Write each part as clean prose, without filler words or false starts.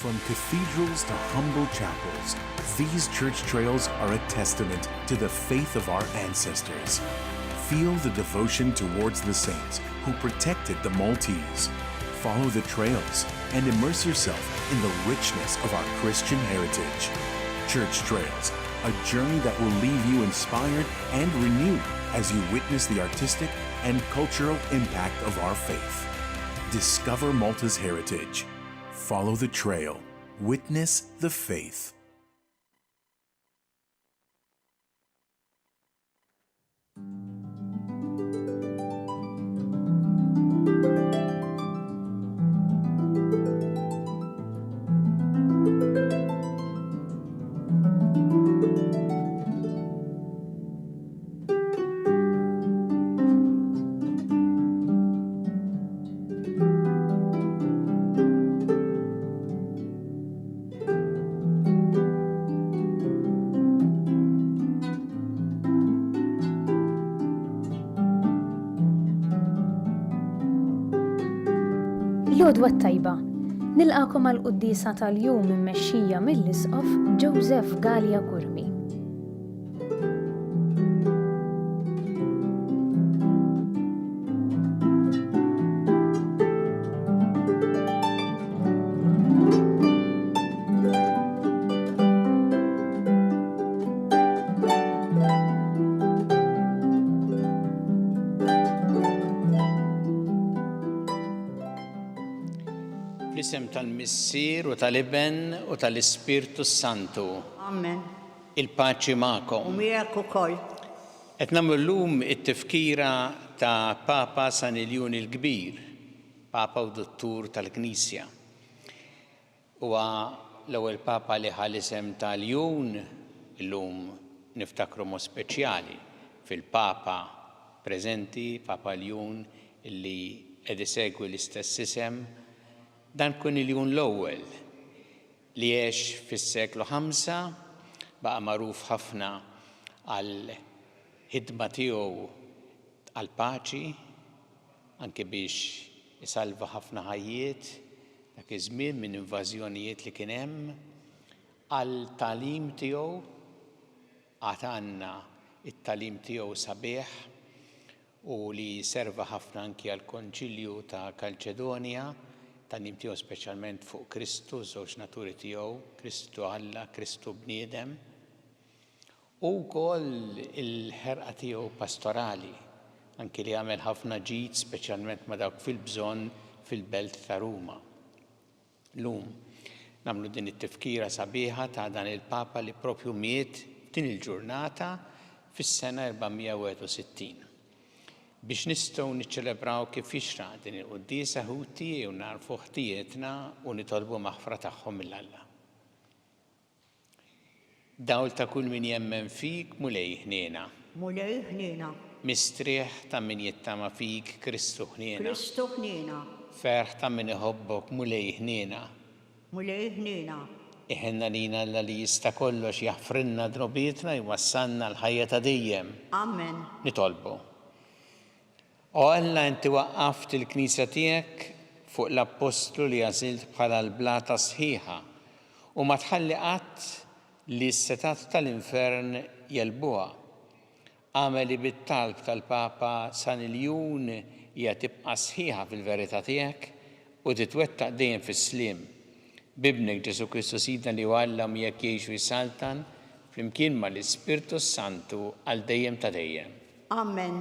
From cathedrals to humble chapels, these church trails are a testament to the faith of our ancestors. Feel the devotion towards the saints who protected the Maltese. Follow the trails and immerse yourself in the richness of our Christian heritage. Church Trails, a journey that will leave you inspired and renewed as you witness the artistic and cultural impact of our faith. Discover Malta's heritage. Follow the trail. Witness the faith. L-għodwa tajba, nilqakom għal-quddisa tal-jum immexxija mill-Isqof Joseph Gallia Kurmi. Fl-isem tal-Missier u tal-Iben u tal-Ispirtu Santu. Amen. Il-paċi magħkom. U miegħek ukoll. Qed nagħmlu llum it-tifkira ta' Papa San Iljun il-Kbir, Papa u Dottur tal-Knisja. Huwa l-ewwel Papa li ħal isem tal-Iljun illum niftakru mod speċjali fil-Papa preżenti, Papa Iljun illi qed isegwi l-istess isem. Dan kun Iljun l-ewwel li għex fis-seklu 5 baqa' magħruf ħafna għal ħidma tiegħu għal paċi anke biex isalva ħafna ħajjiet dak iż-żmien minn invażjonijiet li kien hemm għal tagħlim tiegħu għatanna it-tagħlim tiegħu sabiħ u li serva ħafna anke għal Konċilju ta' Kalċedonja tan-nim tiegħu speċjalment fuq Kristu, żewġ naturi tiegħu, Kristu Alla, Kristu bniedem. U wkoll il-ħerqa tiegħu pastorali, anke li għamel ħafna ġid speċjalment ma' dawk fil-bżonn fil-belt ta' Ruma. Llum nagħmlu din it-tifkira sabiħa ta' dan il-Papa li propju miet din il-ġurnata fis-sena 461. Biex nistgħu niċċelebraw kif jixraq din il-qudiesa ħuti u narfu ħtijietna u nitolbu maħfra tagħhom mill-Alla. Dawl ta' kull min jemmen fik mulej ħniena. Mulej ħniena. Mistrieħ ta' min jittama fik Kristu ħniena. Kristu ħniena. Ferħ ta' min iħobbok mulej ħniena. Mulej ħniena. Iħenna lina Alla li jista' kollox jaħfrinna drobietna jwassalna l-ħajja ta' dejjem. Amen. Nitolbu. U Alla inti waqqaft il-Knisja tiegħek fuq l-Apostlu li għażilt bħala l-blata sħiħa u ma tħalli qatt li s-setat tal-infern jelbuha. Għameli bit-talb tal-Papa San Iljun hija tibqa' sħiħa fil-verità tiegħek u titwettaq dejjem fis-sliem. Bibnek Ġesu Kristu Sidna li Alla miegħek jgħixu jsaltan flimkien mal-Ispirtu Santu għal dejjem ta' dejjem. Amen.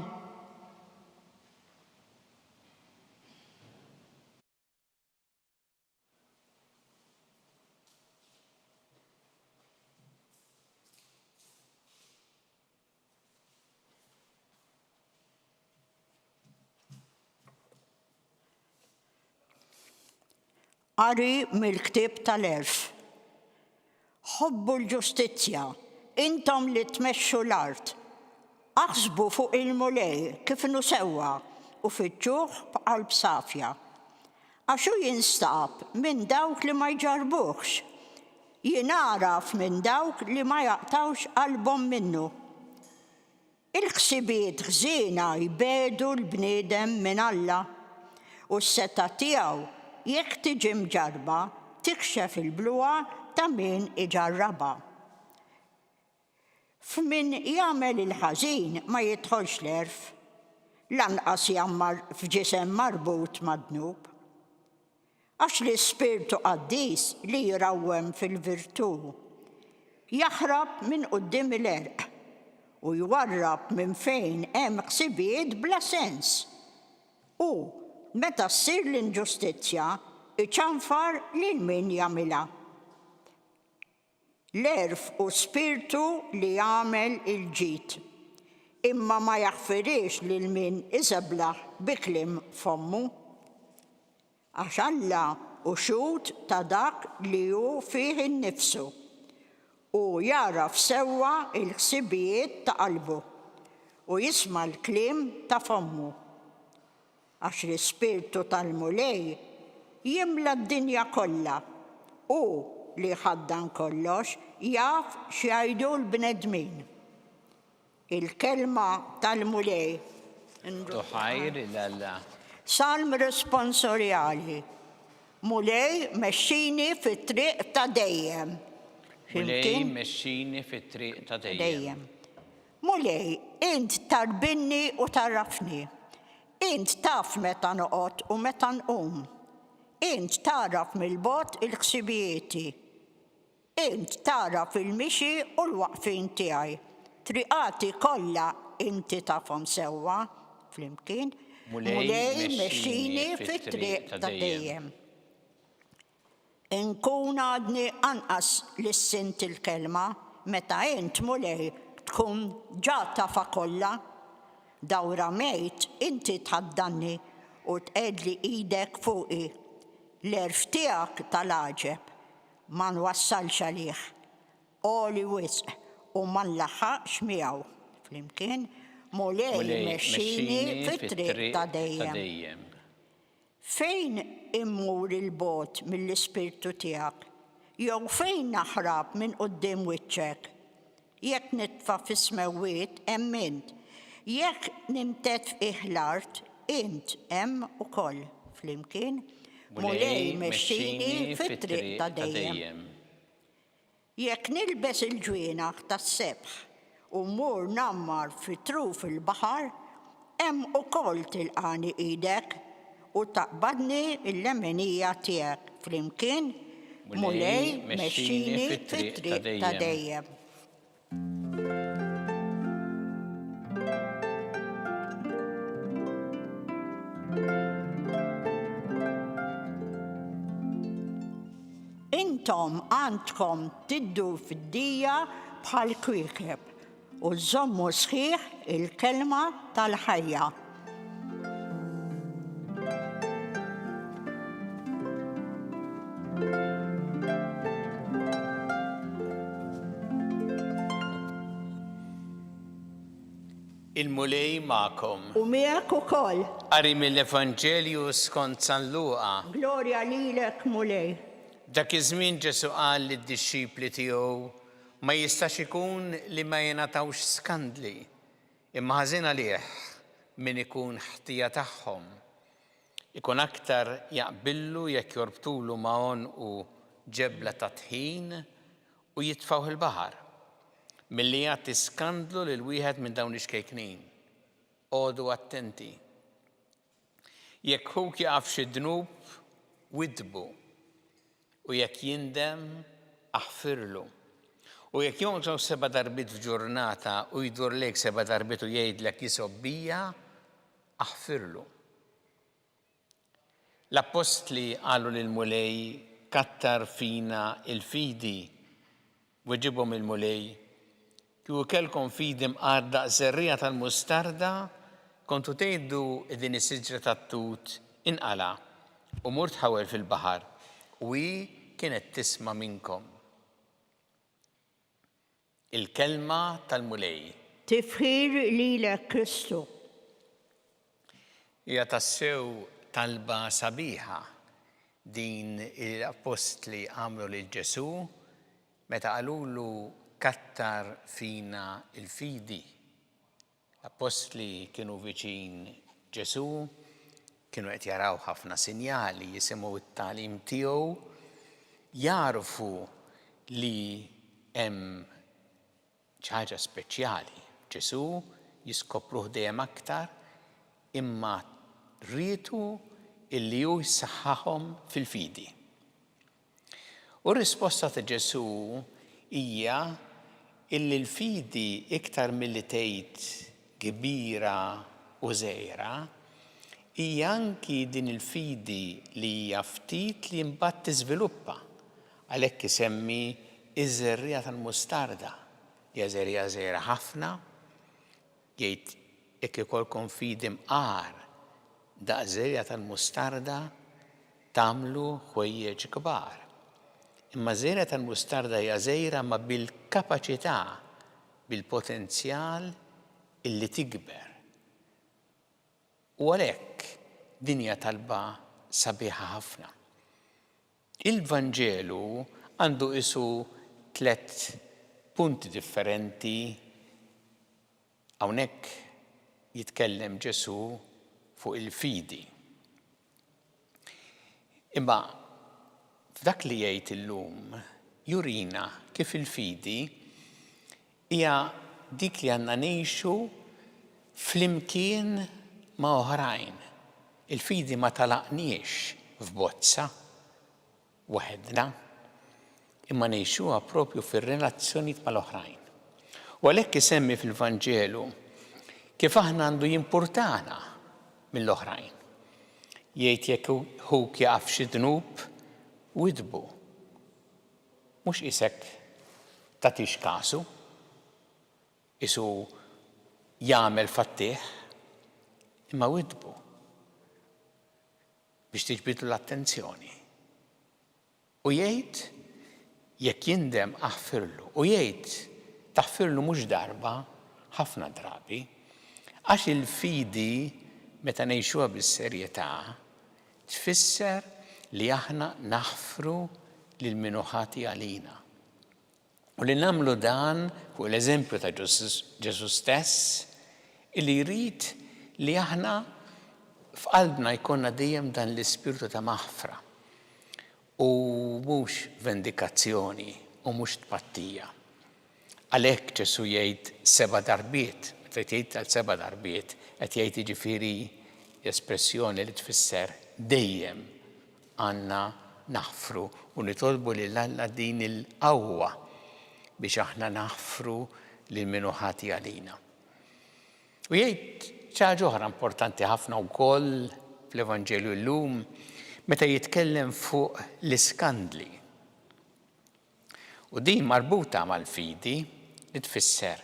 Qari mill-Ktieb tal-Erf. Ħobbu l-ġustizzja, intom li tmexxu l-art. Aħsbu fuq il-mulej kif inhu sewwa u fittxuh b'qalb safja. Għax hu jinstab minn dawk li ma jġarbuhx. Jingħaraf minn dawk li ma jaqtawx qalbhom minnu. Il-ħsibiet ħżiena jbedu l-bniedem minn Alla u s-seta tiegħu jekk tiġi mġarba tikxef il-bluwa ta' min iġarraba. F'min jagħmel il-ħażin ma jidħolx l-erf, lanqas jammar f'ġisem marbut mad-dnub. Għax l-Ispirtu Qaddis li jrawwem fil-virtu jaħrab minn quddiem l-erq u jwarrab minn fejn hemm ħsibijiet bla sens. U meta ssir l-inġustizzja iċanfar lil min jagħmilha. L-erf u spirtu li jagħmel il-ġid, imma ma jaħfirix lil min iżeblaħ bi kliem fommu. Għax Alla uxud ta' dak li hu fih innifsu u jaraf sewwa il-ħsibijiet ta' qalbu u jisma' l-kliem ta' fommu. Għax l-Ispirtu tal-mulej jimla d-dinja kollha u li ħaddan kollox jaf x'jgħidu l-bnedmin. Il-kelma tal-mulej. Tuħajr il-Alla. Salm responsorjali. Mulej mexxini fit-triq ta' dejjem. Mulej mexxini fit-triq ta' dejjem. Mulej, int tarbinni u tarrafni. Int taf meta noqgħod u meta nqum. Int taraf mill-bogħod il-ħsibijieti. Int taraf il-mixi u l-waqfin tiegħi. Triqati kollha inti tafhom sewwa flimkien. Mulej mexxini fit-triq ta' dejjem. Inkun għadni anqas lis-sint il-kelma meta int mulej tkun ġa tafa kollha. Dawra mejt inti tħaddanni u tqedli idek fuqi. L-erf tiegħek tal-għaġeb ma nwassalx għalih. Oli wisq u ma nlaħħaqx miegħu. Flimkien mulej mexxini fit-triq ta' dejjem. Fejn immur il-bogħod mill-Ispirtu tiegħek? Jew fejn naħrab minn quddiem wiċċek? Jekk nitfa' fis-smewwiet hemm int. Jekk nimtet f'ih l-art, int hemm ukoll. Flimkien mulej mexxini fit-triq ta' dejjem. Jekk nilbes il-ġwienaħ tas-sebħ u mmur nammar fi truf il-baħar, hemm ukoll tilqani idek u taqbadni l-lemenija tiegħek. Flimkien mulej mexxini fit-triq ta' dejjem. Intom għandkom tiddu fid-dija bħal kwieħeb u żommu sħiħ il-kelma tal-ħajja. Il-mulej ma'kom. U miegħek ukoll. Qari mill-Evanġelju skont San Luqa. Glorja lilek mulej. Dak iż-żmien Ġesu qal lid-dixxipli tiegħu ma jistax ikun li ma jingħatawx skandli, imma ħażin għalih min ikun ħtija tagħhom. Ikun aktar jaqbillu jekk jorbtulu magħhom u ġebla ta' tħin u jitfgħu il-baħar milli jagħti skandlu lil wieħed minn dawn ix-xkejknin. Għodu attenti. Jekk huk jaqaf xi dnub widbu u jekk jindem aħfirlu. U jekk jongħu 7 darbit f'ġurnata u jdur lejk 7 darbit u jgħidlek jisobbija, aħfirlu. L-apostli qalu lill-mulej kattar fina il-fidi u ġibhom il-mulej. Kieku kellkom fidi mqarda żerrija tal-mustarda, kontu tgħidu din is-siġra tat-tut inqala u mur tħawel fil-baħar u hi kienet tisma' minnkom. Il-kelma tal-mulej. Tifħir lilek Kristu. Hija tassew talba sabiħa din l-apostli għamlu lil Ġesu meta qalulu kattar fina il-fidi. L-apostli kienu viċin Ġesu, kienu qed jaraw ħafna sinjali, jisimgħu t-tagħlim tiegħu, jarfu li hemm xi ħaġa speċjali. Ġesu jiskopruh dejjem aktar imma rietu illi hu jsaħħaħhom fil-fidi. U r-risposta ta' Ġesu hija illi l-fidi iktar milli tgħid kbira u żgħira hija anki din il-fidi li hija ftit li mbagħad tiżviluppa. Għalhekk isemmi iż-żerriegħa tal-mustarda. Hija żerriegħa żgħira ħafna, jgħid jekk ikolkom fidi mqar daqs żerriegħa tal-mustarda tagħmlu ħwejjeġ kbar. Imma żerriegħa tal-mustarda hija żgħira ma bil-kapaċità, bil-potenzjal illi tikber. U għalhekk din hija talba sabiħa ħafna. Il-Vanġelu għandu isu 3 punti differenti. Hawnhekk jitkellem Ġesu fuq il-fidi. Imma f'dak li jgħid illum jurina kif il-fidi hija dik li għandna ngħixu flimkien ma' oħrajn. Il-fidi ma talaqniex f'bozza waħedna, imma ngħixuha proprju fir-relazzjonijiet mal-oħrajn. U għalhekk isemmi fil-Vanġelu kif aħna għandu jimpurtana mill-oħrajn. Jgħid jekk huk jaqaf xi dnub widbu. Mhux isek tagħtix kasu, isu jagħmel fattih, imma widbu biex tiġbidu l-attenzjoni. U jgħid jekk jindem aħfirlu, u jgħid taħfirlu mhux darba, ħafna drabi, għax il-fidi meta ngħixuha bis-serjetà tfisser li aħna naħfru lil min hu ħati għalina. U li nagħmlu dan fuq l-eżempju ta' Ġesu stess, illi jrid li aħna f'qalbna jkollna dejjem dan l-ispirtu ta' maħfra u mhux vendikazzjoni u mhux tpattija. Għalhekk Ġesu jgħid 7 darbiet, meta jgħid tal-7 darbiet qed jgħid jiġifieri espressjoni li tfisser dejjem għandna naħfru u nitolbu lil Alla din il-qawwa biex aħna naħfru lil min hu ħati għalina. U jgħid xi ħaġa oħra importanti ħafna wkoll fl-Evanġelju llum meta jitkellem fuq l-iskandli. U din marbuta mal-fidi li tfisser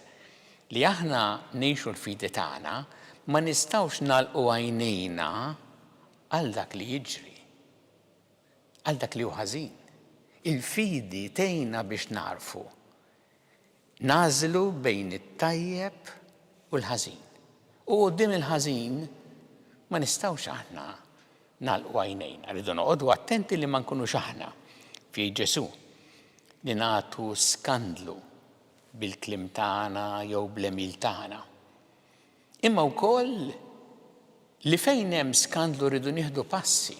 li aħna ngħixu l-fidi tagħna ma nistgħux nagħlqu għajnejna għal dak li jiġri, għal dak li hu ħażin. Il-fidi tgħinna biex narfu nażlu bejn it-tajjeb u l-ħażin. U quddiem il-ħażin ma nistgħux aħna nagħlqu għajnejna. Rridu noqogħdu attenti li ma nkunux aħna fi Ġesu li nagħtu skandlu bil-kliem tagħna jew bl-emil tagħna. Imma wkoll li fejn hemm skandlu rridu nieħdu passi.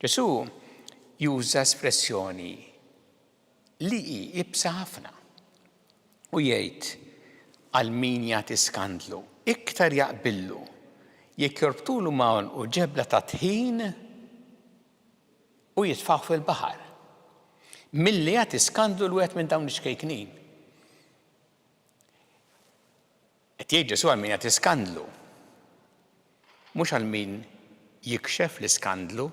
Ġesu juża espressjoni li hi ibsa ħafna u jgħid għal min jagħti skandlu iktar jaqbillu jekk jorbtulu mawn u ġebla ta' tħin u jitfgħu fil-baħar. Milli jagħti skandlu l-wieħed minn dawn ix-xkejknin. Qed jgħid Ġesu għal min jagħti skandlu, mhux għal min jikxef l-iskandlu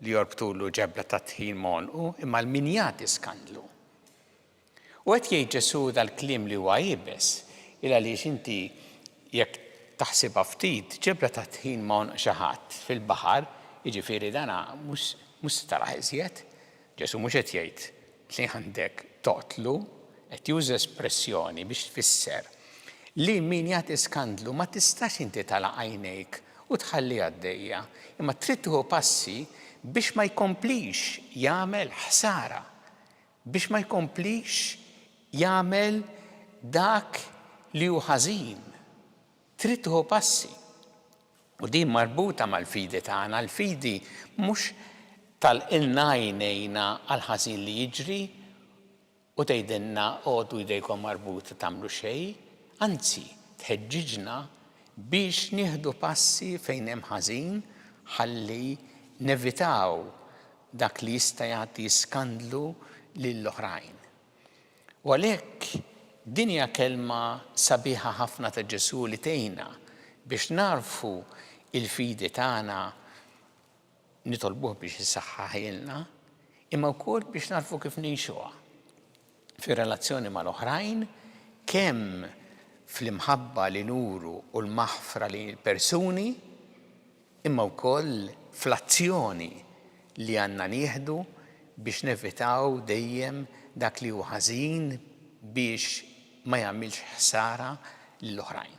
li jorbtulu ġebla ta' tħin monqu, imma għal min jagħti skandlu. U qed jgħid Ġesu dal-kliem li huwa jibes il għaliex inti jekk taħsibha ftit ġebla ta' tħin ma' xi ħadd fil-baħar, jiġifieri dana mhux tara iżjed. Ġesu mhux qed jgħid li għandek toqtlu, qed juża espressjoni biex tfisser li min jagħti skandlu ma tistax inti tagħlaq għajnejk u tħalli għaddejja, imma trid tieħu passi biex ma jkomplix jagħmel ħsara, biex ma jkomplix jagħmel dak li hu ħażin. Trid tieħu passi. U din marbuta mal-fidi tagħna, l-fidi mhux tal-ilna għajnejna għal-ħażin li jiġri u tgħidilna għodu jdejkom marbuta tagħmlu xejn, anzi tħeġġiġna biex nieħdu passi fejn hemm ħażin ħalli nevitaw dak li jista' jagħti skandlu lill-oħrajn. U għalhekk din hija kelma sabiħa ħafna ta' Ġesu li tgħinna biex narfu il-fidi tagħna nitolbuh biex isaħħaħilna, imma wkoll biex narfu kif ngħixuha fir-relazzjoni mal-oħrajn kemm fl-imħabba li nuru u l-maħfra li persuni imma wkoll fl-azzjoni li għandna nieħdu biex nevitaw dejjem dak li hu ħażin biex ma jagħmilx ħsara lill-oħrajn.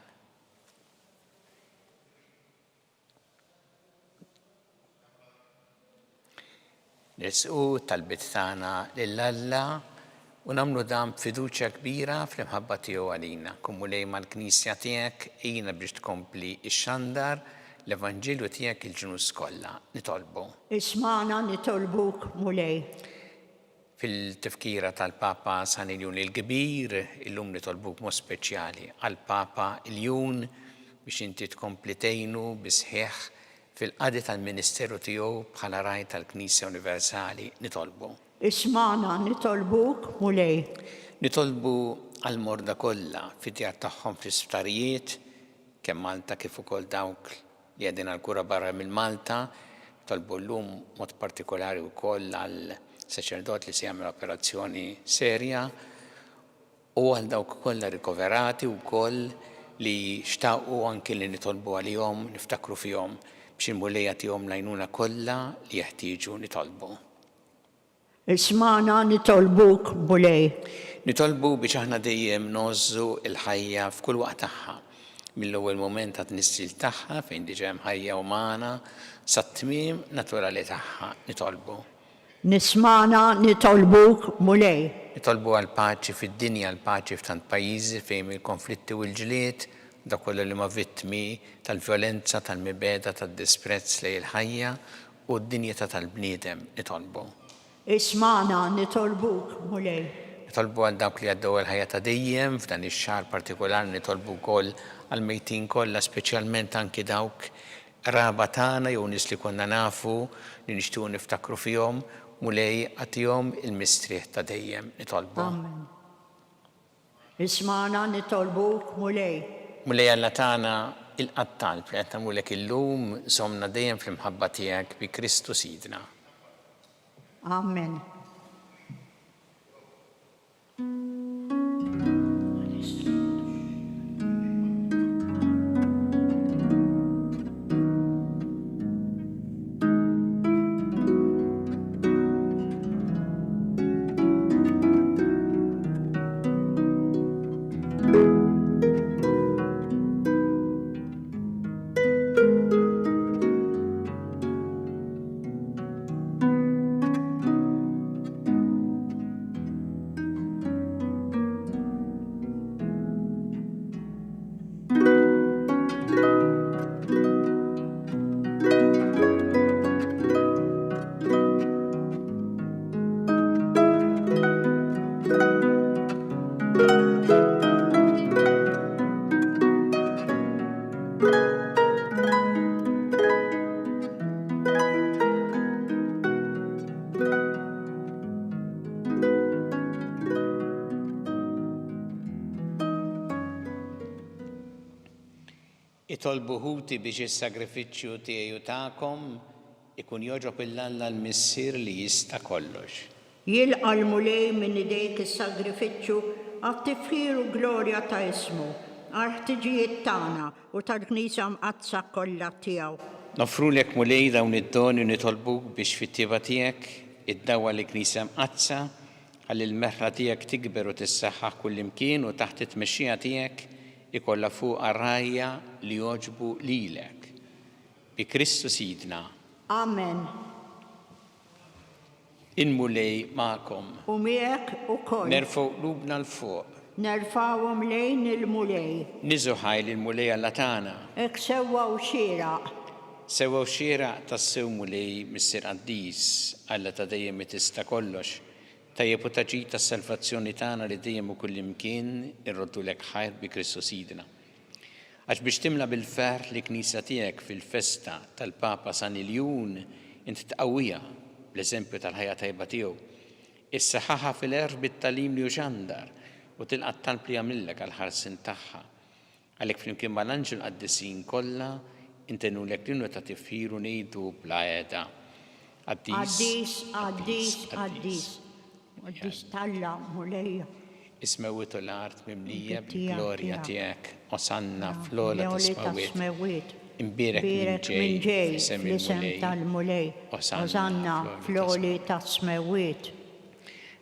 Nisqu tal-bit tagħna lill-Alla u nagħmlu dan b'fiduċja kbira fl-imħabba tiegħu għalina. Kummu lej mal-Knisja tiegħek ejna biex tkompli x-xandar l-Evanġelju tiegħek il-ġnus kollha. Nitolbu. Ismana nitolbuk mulej. Fil-tifkira tal-Papa San Iljun il-Kbir, illum nitolbuk mod speċjali għall-Papa Iljun biex inti tkompli tgħinu bisħieħ fil-qadi tal-Ministeru tiegħu bħala raj tal-Knisja Universali nitolbu. Ismana nitolbuk mulej. Nitolbu għal-morda kollha fid-djar tagħhom fl-isptarijiet, kemm Malta kif ukoll dawk li qegħdin għall-kura barra mill-Malta, nitolbu llum mod partikolari wkoll għall-saċerdot li se jagħmel operazzjoni serja u għal dawk kollha rikoverati wkoll li xtaqu anke li nitolbu għalihom, niftakru fihom biex il-mulejja tihom l-għajnuna kollha li jeħtieġu nitolbu. Ismana nitolbuk mulej. Nitolbu biex aħna dejjem nożżu l-ħajja f'kull waqt tagħha. Mill-ewwel mument ta' tnissil tagħha fejn diġà hemm ħajja umana sat-tmiem naturali tagħha nitolbu. Nismana nitolbuk mulej. Nitolbu għal paċi fid-dinja, għal paċi f'tant pajjiżi fejn il-konflitti u l-ġlied, dak kollu li ma vittmi tal-vjolenza, tal-mibeda, tad-disprezz lejn il-ħajja u d-dinjità tal-bniedem nitolbu. Ismana nitolbuk mulej. Nitolbu għal dawk li għaddew il-ħajja ta' dejjem f'dan ix-xahar partikolari nitolbu wkoll għal mejtin kollha speċjalment anki dawk raba tagħna jew nies li konna nafu li nixtiequ niftakru fihom mulej għatihom il-mistrieħ ta' dejjem nitolbu. Amen. Ismana nitolbuk mulej. Mulej Alla tagħna il-qattal li qed nagħmlulek illum żommna dejjem fl-imħabba tiegħek bi Kristu Sidna. Amen. Itolbu ħuti biex is-sagrifiċċju tiegħu tagħkom ikun joġob il-Alla l-missier li jista' kollox. Jilqa' l-mulej minn idejk is-sagrifiċċju għat-tifħir u glorja ta' ismu, għal-ħtiġijiet tagħna u tal-Knisja mqazza kollha tiegħu. Nofrulek mulej dawn id-doni u nitolbuk biex fit-tieba tiegħek iddawwa l-Knisja mqazza ħalli l-meħra tiegħek tikber u tissaħħaħ kullimkien u taħt it-tmexxija tiegħek ikollha fuq arrajja li joġbu lilek. Bi Kristu Sidna. Amen. In-mulej magħkom. U miegħek ukoll. Nerfgħu qlubna l-fuq. Nerfgħuhom lejn il-mulej. Niżu ħajl il-mulej Alla tagħna. Hekk sewwa u xieraq. Sewa xira tassew mulej Missir Qaddis Alla ta' dejjem tista' kollox. Tajjeb u taġi tas-salvazzjoni tagħna li dejjem u kullimkien irroddulek ħajr bi Kristu Sidna. Għax biex timla bil-ferħ li knisja tiegħek fil-festa tal-Papa San Iljun inti tqawwija bl-eżempju tal-ħajja tajba tiegħu. Issaħħaħa fil-erb bit-talim li uxandar u tilqa' talb li jagħmilek għall-ħarsin tagħha. Għalhekk flimkien mal-anġel qaddisin kollha intenulek li ta' tifħiru ngħidu bla għeda. Qaddis talla mulejja. Ismewit u l-art mimlija bil-glorja tiegħek. Osanna fl-ola ta' smewit. Imbirek minn ġej fl-isem tal-mulej. Osanna fl-oli ta' smewit.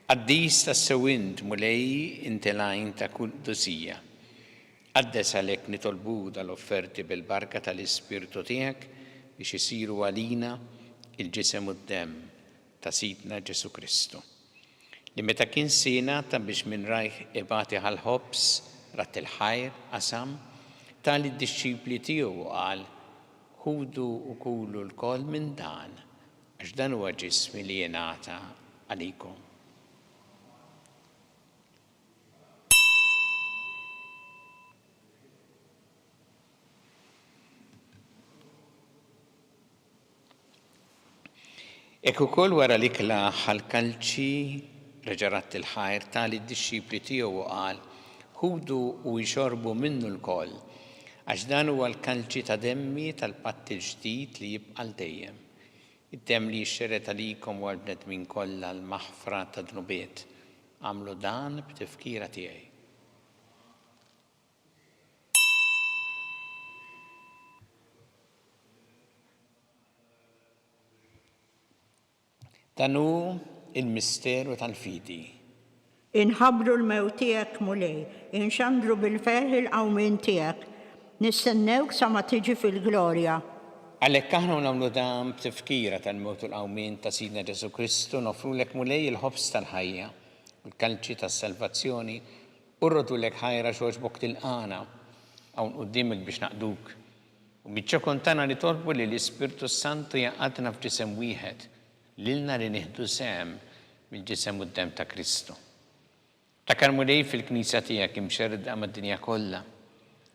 Qaddis tas-sewint mulej intelajn ta' kuddusija. Għaddes għalhekk nitolbu dal-offerti bil-barka tal-Ispirtu tiegħek biex isiru għalina il-ġisem u d-demm ta' Sidna Ġesu Kristu. Li meta kien ta' biex minn rajh ibati ħal-ħobs rat il-ħajr qasam tal id-disċipli tiegħu qal ħudu u kulu l-koll minn dan għax dan huwa ġismi li jingħata għalikom. Ek ukoll wara l-ikla ħal-kalċi reġarat il-ħajr tali d-disċipli tiegħu qal ħudu u jxorbu minnu l-koll għax dan huwa l-kalċi ta' demmi tal-patt il-ġdid li jibqa' dejjem. Id-demm li jxxeret għalikom u għall-bnedmin kollha l-maħfra ta' dnubiet. Għamlu dan b'tifkira tiegħi. Dan hu il-misteru tal-fidi. Inħabbru l-mewt tiegħek mulej, inxandru bil-ferħ il-qawmien tiegħek, nistennewk sa ma tiġi fil-glorja. Għalhekk aħna nagħmlu dan b'tifkira tal-mewt u l-qawmien ta' Sidna Ġesu Kristu nofrulek mulej il-ħobs tal-ħajja, il-kalċi tas-salvazzjoni u rrodulek ħajra xogħġbok tilqana hawn quddiemek biex naqduk. U biċċa tagħna li tolbu li l-Ispirtu Santu jaqgħadna f'ġisem wieħed lilna li nieħdu sehem mill-ġisem u d-demm ta' Kristu. Takar mulej fil-Knisja tiegħek imxerda mad-dinja kollha.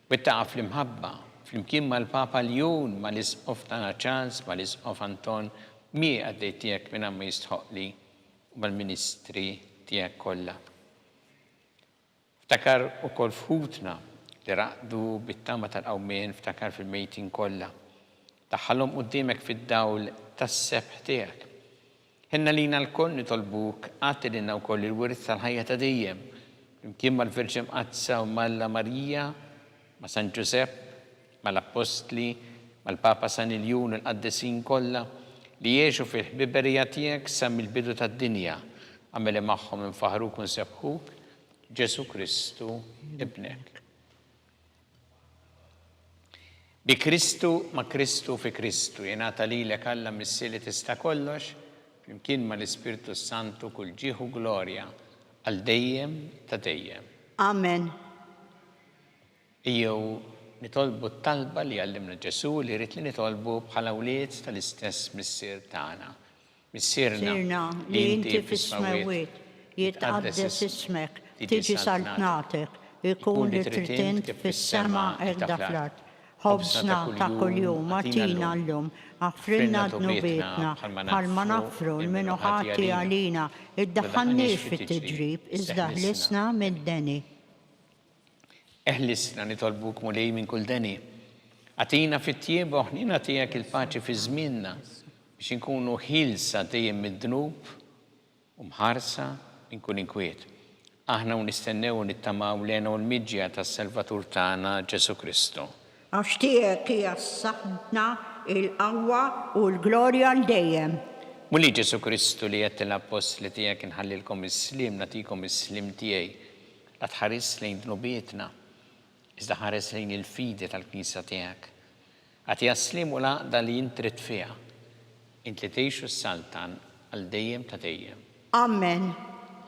Bittaqa' fl-imħabba, flimkien mal-Papa Ljun, mal-Isqof tagħna Charles, mal-Isqof Anton, mi għaddej tiegħek minn ma jistħoqli u mal-ministri tiegħek kollha. Ftakar ukoll fħutna li raqdu bit-tama tal-qawmien ftakar fil-mejtin kollha. Taħħalhom quddiemek fid-dawl tas-sebħ tiegħek. Ħinna lina l-koll nitolbuk għati lilna wkoll il-wirth tal-ħajja ta' dejjem. Imkien mal-Verġen Qazza u Malla Marija, ma' San Ġusepp, mal-Apostli, mal-Papa San Iljun il-qaddesin kollha li jgħixu fil-ħbiberija tiegħek sa mill-bidu tad-dinja. Għamel magħhom infaħruk u nsebħuk Ġesu Kristu ibnek. Bi Kristu ma' Kristu fi Kristu jingħata lilek Alla missieri tista' kollox flimkien mal-Ispirtu Santu kull ġieħu glorja għal dejjem ta' dejjem. Amen. Ejjew nitolbu t-talba li għallimna Ġesu li rrid li nitolbu bħala wlied tal-istess missier tagħna. Missierna li inti fis-smewwiet jitqaddes ismek, tiġi saltnatek, ikun li trid int fis-sema hekk fl-art. Ħobsna ta' kuljum atina llum, aħfrilna dnubietna bħalma naħfru l-minu ħati għalina, iddaħħalniex fit-tiġrib, iżda ħlisna mid-deni. Eħlisna nitolbuk mulej minn kull deni. Għatina fit-tjieba u ħnina tiegħek il-paċi fi żmienna biex inkunu ħilsa dejjem mid-dnub u mħarsa minn kull inkwiet. Aħna nistennew u nittamaw lena u l-miġja tas-Salvatur tagħna Ġesu Kristu. Għax tiegħek hija s-saħħna, il-qawwa u l-glorja l dejjem. Mulli Ġesu Kristu li qed l-apostli tiegħek inħallilkom is-slim nagħtikom is-slim tiegħi. La tħares lejn dnubietna, iżda ħares lejn il-fidi tal-Knisja tiegħek. Għatija s-slim u l-għaqda li jintrid fiha. Int li tgħixu s-saltan għal dejjem ta' dejjem. Amen.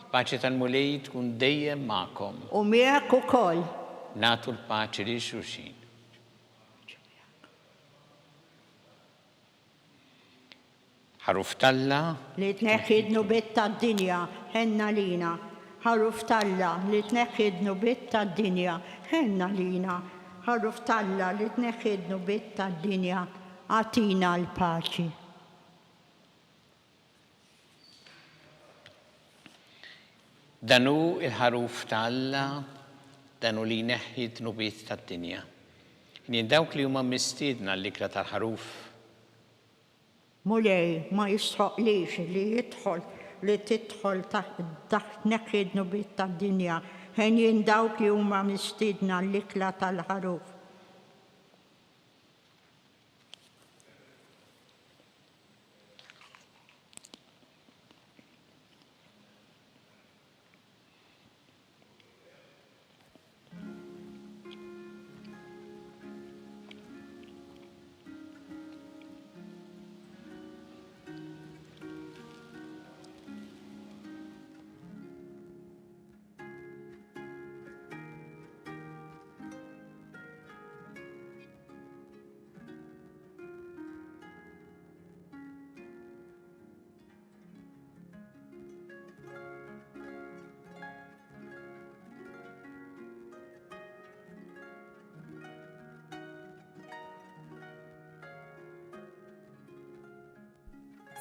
Il-paċi tal-mulej tkun dejjem magħkom. U miegħek ukoll. Nagħtu l-paċi lil xulxin. ħaruf Talla li tneħħid nubiet tad-dinja ħenna lina. Ħaruf Talla li tneħħid nubiet tad-dinja ħenna lina. Ħaruf Talla li tneħħid nubiet tad-dinja għatina l-paċi. danu il-ħaruf Talla, danu li neħħid nubiet tad-dinja. Nien dawk li huma mistiedna l-ikra tal-ħaruf. Mulej ma jisħoqlix li tidħol taħt neħħid nubiet tad-dinja. Ħen jien dawk li huma mistiedna l-ikla tal-ħaruf.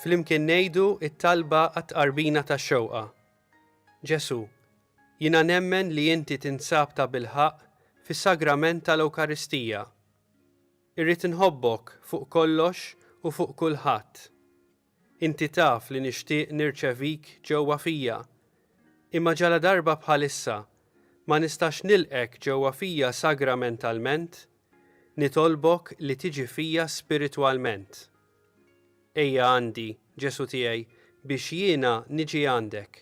Flimkien ngħidu it-talba għat-qarbina tax-xewqa. Ġesu, jiena nemmen li inti tinsab ta' bilħaq fis-sagrament tal-Ewkaristija. Irrid inħobbok fuq kollox u fuq kulħadd. Inti taf li nixtieq nirċevik ġewwa fija, imma ġala darba bħalissa ma nistax nilqek ġewwa fija sagramentalment, nitolbok li tiġi fija spiritwalment. Ejja għandi, Ġesu tiegħi, biex jiena niġi għandek.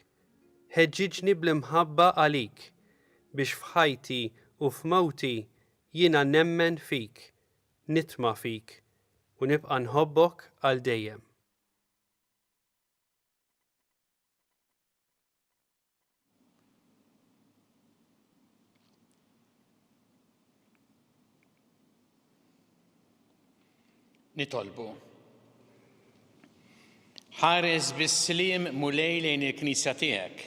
Ħeġġiġni bl-imħabba għalik, biex f'ħajti u f'mawti jiena nemmen fik, nitma' fik, u nibqa' nħobbok għal dejjem. Nitolbu. ħares bis-sliem mulej lejn il-Knisja tiegħek,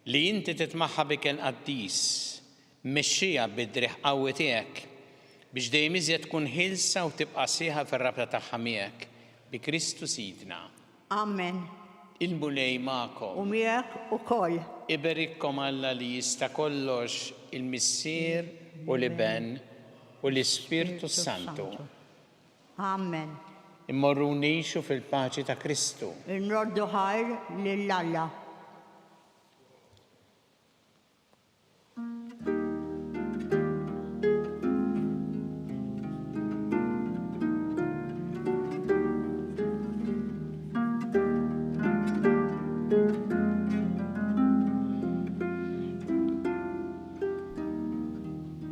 li inti titmaħħa bik il-qaddis, mexxija bid-driħ qawwi tiegħek, biex dejjem iżjed tkun ħilsa u tibqa' sieħa fir-rabta tagħha miegħek bi Kristu Sidna. Amen. Il-mulej magħkom. U miegħek ukoll. Iberikkom Alla li jista' kollox il-Missier u l-Iben u l-Ispirtu Santu. Amen. Immorru nixu fil-paċi ta' Kristu. Nroddu ħajr lill-Alla.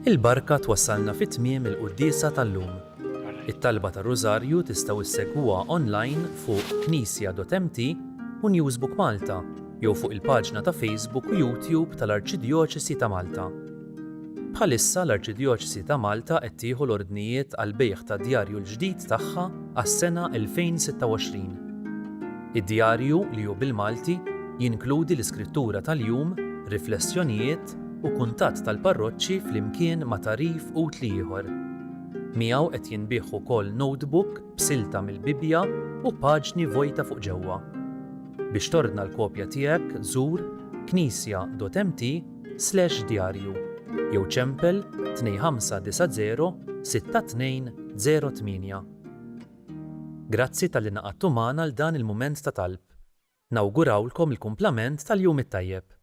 Il-barka twassalna fit-tmiem il-qudiesa tal-lum. It-talba tar-Rużarju tistgħu issegwuha online fuq knisja.mt u Newsbook Malta jew fuq il-paġna ta' Facebook u YouTube tal-Arċidjoċesi ta' Malta. Bħalissa l-Arċidjoċesi ta' Malta qed tieħu l-ordnijiet għal bejgħ tad-djarju l-ġdid tagħha għas-sena 2026. Id-djarju li hu bil-Malti jinkludi l-iskrittura tal-jum, riflessjonijiet u kuntatt tal-parroċċi flimkien ma' tarif utli ieħor. Miegħu qed jinbigħ ukoll notebook b'silta mill-Bibja u paġni vojta fuq ġewwa. Biex tordna l-kopja tiegħek żur knisja.mt/djarju jew ċempel 2590 6208. Grazzi tal-li naqadtu magħna l dan il-mument ta' talb. Nawgurawlkom il-kumplament tal-jum it-tajjeb.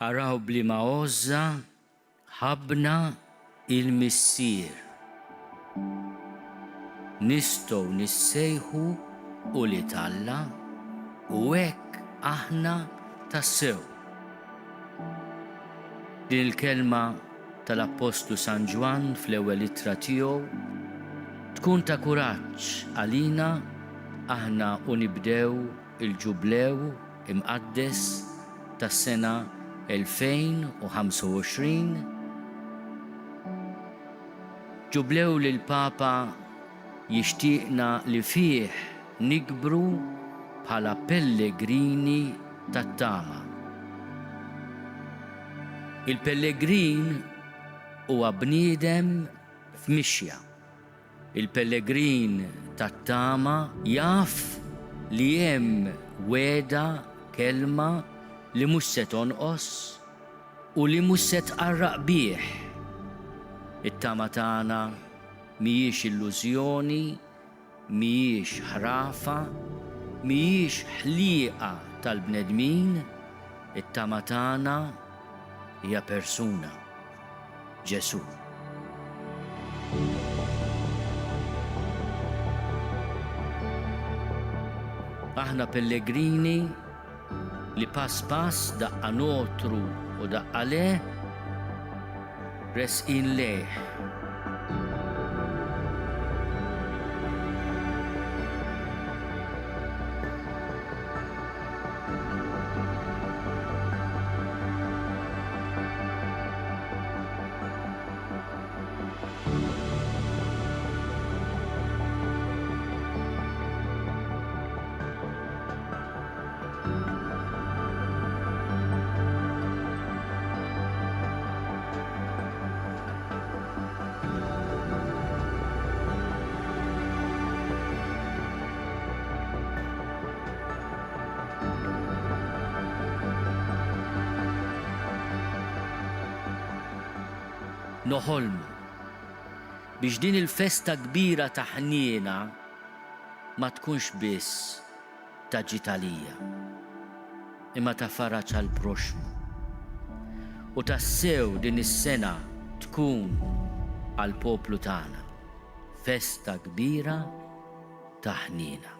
Araw blima għoża ħabna il-Missier. Nistgħu nissejħu u li Talla u hekk aħna tassew. Din il-kelma tal-Apostlu San Ġwan fl-ewwel ittra tiegħu tkun ta' kuraġġ għalina aħna u nibdew il-ġublew imqaddes tas-sena 2025 ġublew li l-Papa jixtieqna li fih nikbru bħala pellegrini tat-tama. Il-pellegrin huwa bniedem f'mixja. Il-pellegrin tat-tama jaf li hemm weda kelma li mhux se tonqos u li mhux se tqarraq bih. It-tama tagħna mhijiex illużjoni, mhijiex ħrafa, mhijiex ħlieqa tal-bnedmin, it-tama tagħna hija persuna, Ġesu. Aħna pellegrini li pass daqqa notru u daqqa le resqin leh. Noħolmu biex din il-festa kbira ta' ħniena ma tkunx biss ta' ġitalija, imma ta' faraġ għall-proxmu. U tassew din is-sena tkun għall-poplu tagħna festa kbira ta' ħniena.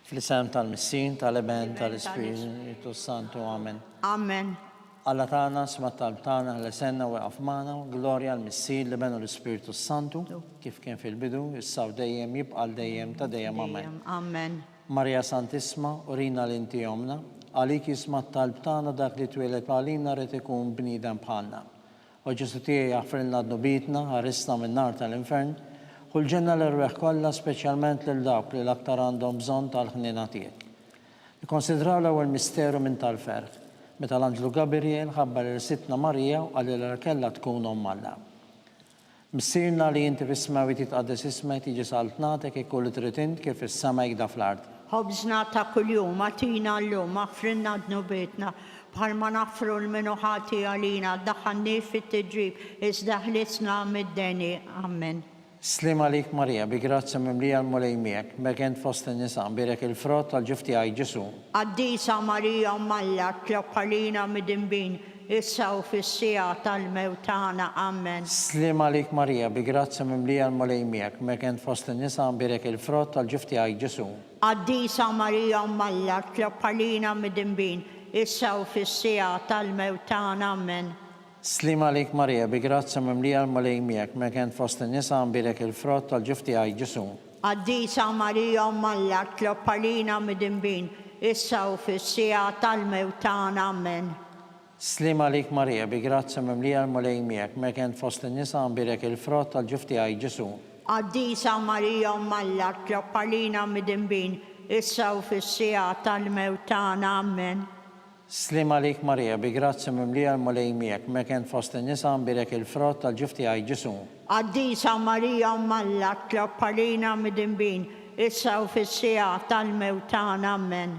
Fl-isem tal-Missin, tal-Eben, tal-Ispiritu Santu, Amen. Amen. Alla tagħna sma' talb tagħna ħlesenna waqaf magħna, glorja l-Missin li benu l-Ispiritu Santu, kif kien fil-bidu, issa dejjem jibqa' dejjem ta' dejjem Amen. Amen. Marja Santisma, urina l-inti jomna, għalik jisma' talb tagħna dak li twieled għalina rid ikun bniedem bħalna. U Ġesu tiegħi jaħfrilna d-nubitna, ħarisna min-nar tal-infern, kull ġenna l-irweħ kollha speċjalment lil dawk li l-aktar għandhom bżonn tal-ħnina tiegħek. Nikkonsidraw l-ewwel misteru minn tal-ferħ, meta l-Anġlu Gabriel ħabbar irsitna Marija u għalilha kellha tkun omm Alla. Missirna li inti fis-smawi titqaddes ismek tiġi saltnatek ikun li trid int kif is-sama jgda fl-ard. Ħobżna ta' kuljum għatina llum aħfrilna d-nubitna bħalma naħfru l-minuħati għalina ddaħħalni fit-tiġrib iżda ħlisna mid-deni. Amen. Slim għalik Marija, bi grazzi mimlija l-mulej miegħek, bekent fost in-nisa, birek il-frott tal-ġifti għaj Ġesu. Għaddisa Marija Malla tlob għalina mid-imbin, issa u fis-sija tal-mewtana. Amen. Slim għalik Marija, bi grazzi mimlija l-mulej miegħek, bekent fost in-nisa, birek il-frott tal-ġifti għaj Ġesu. Għaddisa Marija Malla tlob għalina mid-imbin, issa u fis-sija tal-mewtana. Amen. Slim għalik Marija, bi grazzi mimlija l-mulej miegħek, bekent fost in-nisa, birek il-frott tal-ġifti għaj Ġesu. Għaddisa Marija Malla tlob għalina mid-imbin, issa u fis-sija tal-mewtana. Amen. Slim għalik Marija, bi grazzi mimlija l-mulej miegħek, bekent fost in-nisa, birek il-frott tal-ġifti għaj Ġesu. Għaddisa Marija Malla tlob għalina mid-imbin, issa u fis-sija tal-mewtana. Amen. Slim għalik Marija, bi grazzi mimlija l-mulej miegħek, bekent fost in-nisa, birek il-frott tal-ġifti għaj Ġesu. Għaddisa Marija Malla tlob għalina mid-imbin, issa u fis-sija tal-mewtana. Amen.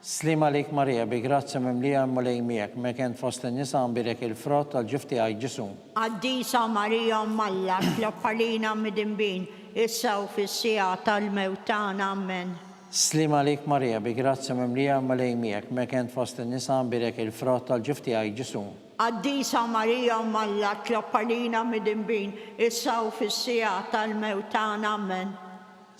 Slim għalik Marija, bi grazzi mimlija l-mulej miegħek, bekent fost in-nisa, birek il-frott tal-ġifti għaj Ġesu. Għaddisa Marija Malla tlob għalina mid-imbin, issa u fis-sija tal-mewtana. Amen. Slim għalik Marija, bi grazzi mimlija l-mulej miegħek, bekent fost in-nisa, birek il-frott tal-ġifti għaj Ġesu. Għaddisa Marija Malla tlob għalina mid-imbin, issa u fis-sija tal-mewtana. Amen.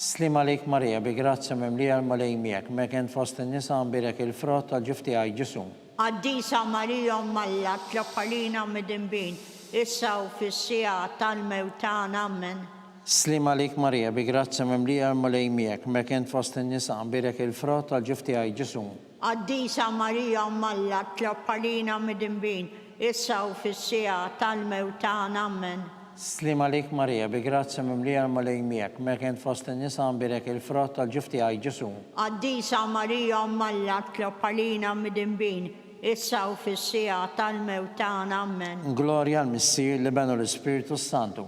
Slim għalik Marija, bi grazzja mimlija l-malej miegħek, mekent fost in-nisa nbirek il-frott tal-ġuf tiegħi Ġesu. Għaddisa Marija Malla, tloppalina mid-imbin, issa u fis-sija tal-mewtana, amen. Slim għalik Marija, bi grazzja mimlija l-malej miegħek, mekent fost in-nisa nbirek il-frott tal-ġuf tiegħi Ġesu. Għaddisa Marija Malla, tloppalina mid-imbin, issa u fis-sija tal-mewtana, amen. Slim għalik Marija, bi grazzja mimlija l-malej miegħek, mekent fost in-nisa nbirek il-frott tal-ġuf tiegħi Ġesu. Għaddisa Marija Malla, tloppalina mid-imbin, issa u fis-sija tal-mewtana, amen. Glorja l-Missir li benu l-Ispiritu Santu.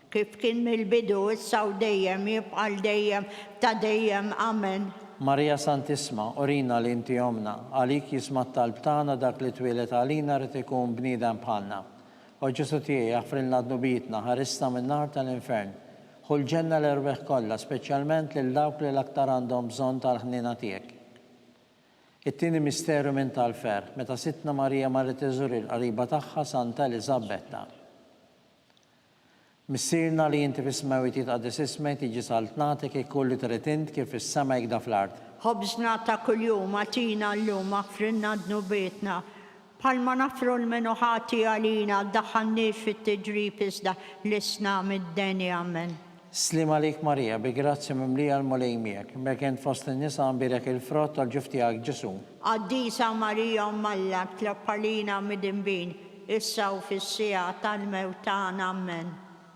Kif kien mill-bidu, issa u dejjem, jibqal dejjem, ta' dejjem, amen. Marija Santisma, orina li inti omna, għalik jismat tal-btana dak li twilet għalina rrit ikun bnidem bħalna. O Ġesu tiegħi jaffrilna d-nubitna, ħarisna min-nar tal-infern. Ħul ġenna l-erbeħ kollha, speċjalment lil dawk li l-aktar għandhom bżonn tal-ħnina tiegħek. It-tieni misteru minn tal-fer, meta sitna Marija marret iżur il-qariba tagħha Santa Elisabetta. Missirna li inti fis-smawi titqaddis ismek tiġi saltnatek ikkulli tritint kif is-sema jgda fl-ard. Ħobżna ta' kuljum għatina llum aħfrinna d-nubietna. Palma nafru l-menuħati għalina, daħannix fit-tiġrib iżda l-isna mid-deni, amen. Slim għalik Marija, bi grazzja mimlija l-malej miegħek, mekent fost in-nisa nbirek il-frott tal-ġuf tiegħek Ġesu. Għaddisa Marija Malla, tloppalina mid-imbin, issa u fis-sija tal-mewtana, amen.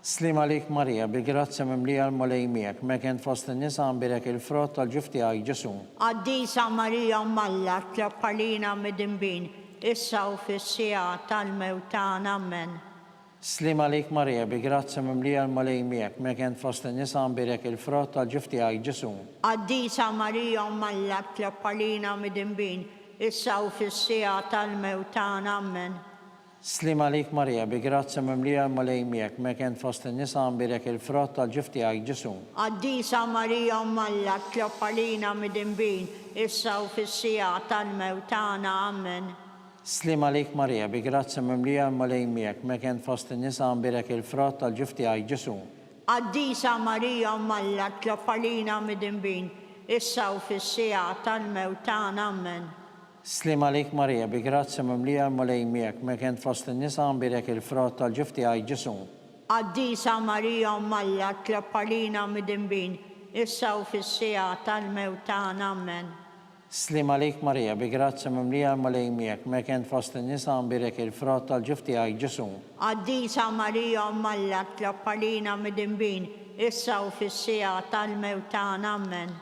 Slim għalik Marija, bi grazzja mimlija l-malej miegħek, mekent fost in-nisa nbirek il-frott tal-ġuf tiegħek Ġesu. Għaddisa Marija Malla, tloppalina mid-imbin, issa u fis-sija tal-mewtana, amen. Slim għalik Marija, bi grazzja mimlija l-malej miegħek, mekent fost in-nisa nbirek il-frott tal-ġuf tiegħek Ġesu. Għaddisa Marija Malla, tloppalina mid-imbin, issa u fis-sija tal-mewtana, amen. Slim għalik Marija, bi grazzja mimlija l-malej miegħek, mekent fost in-nisa nbirek il-frott tal-ġuf tiegħek Ġesu. Għaddisa Marija Malla, tloppalina mid-imbin, issa u fis-sija tal-mewtana, amen. Slim għalik Marija, bi grazzja mimlija l-malej miegħek, mekent fost in-nisa nbirek il-frott tal-ġuf tiegħek Ġesu. Għaddisa Marija Malla, tloppalina mid-imbin, issa u fis-sija tal-mewtana, amen. Slim għalik Marija, bi grazzja mimlija l-malej miegħek, mekent fost in-nisa nbirek il-frott tal-ġuf tiegħek Ġesu. Għaddisa Marija Malla, tloppalina mid-imbin, issa u fis-sija tal-mewtana, amen. Slim għalik Marija, bi grazzja mimlija l-malej miegħek, mekent fost in-nisa nbirek il-frott tal-ġuf tiegħek Ġesu. Għaddisa Marija Malla, tloppalina mid-imbin, issa u fis-sija tal-mewtana, amen.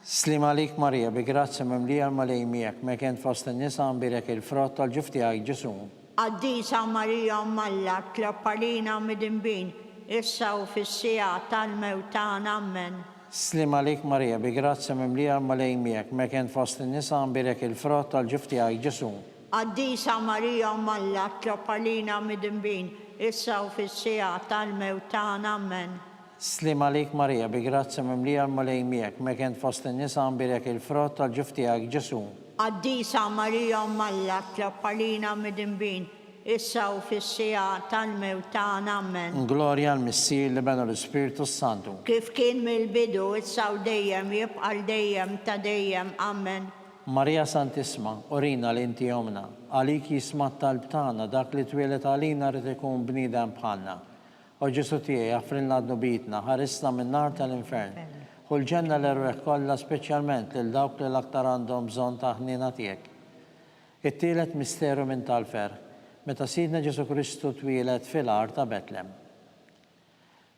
Slim għalik Marija, bi grazzja mimlija l-malej miegħek, mekent fost in-nisa nbirek il-frott tal-ġuf tiegħek Ġesu. Għaddisa Marija Malla, tloppalina mid-imbin, issa u fis-sija tal-mewtana, amen. Slim għalik Marija, bi grazzja mimlija l-malej miegħek, mekent fost in-nisa nbirek il-frott tal-ġuf tiegħek Ġesu. Għaddisa Marija Malla, tloppalina mid-imbin, issa u fis-sija tal-mewtana, amen. Slim għalik Marija, bi grazzja mimlija l-malej miegħek, mekent fost in-nisa nbirek il-frott tal-ġuf tiegħek Ġesu. Għaddisa Marija Malla, tloppalina mid-imbin, issa u fis-sija tal-mewtana, amen. Glorja l-Missir li benu l-Ispiritu Santu. Kif kien mill-bidu, issa u dejjem, jibqal dejjem, ta' dejjem, amen. Marija Santisma, orina li inti omna, għalik jismat tal-btana dak li twilet għalina rrit ikun bnidem bħalna. O Ġesu tiegħi jaffrilna d-nubitna, ħarisna min-nar tal-infern. Ħul ġenna l-erweħ kollha speċjalment lil dawk li l-aktar għandhom bżonn ta' ħnina tiegħek. It-tielet misteru minn tal-fer, meta Sidna Ġesu Kristu twilet fil-art ta' Betlem.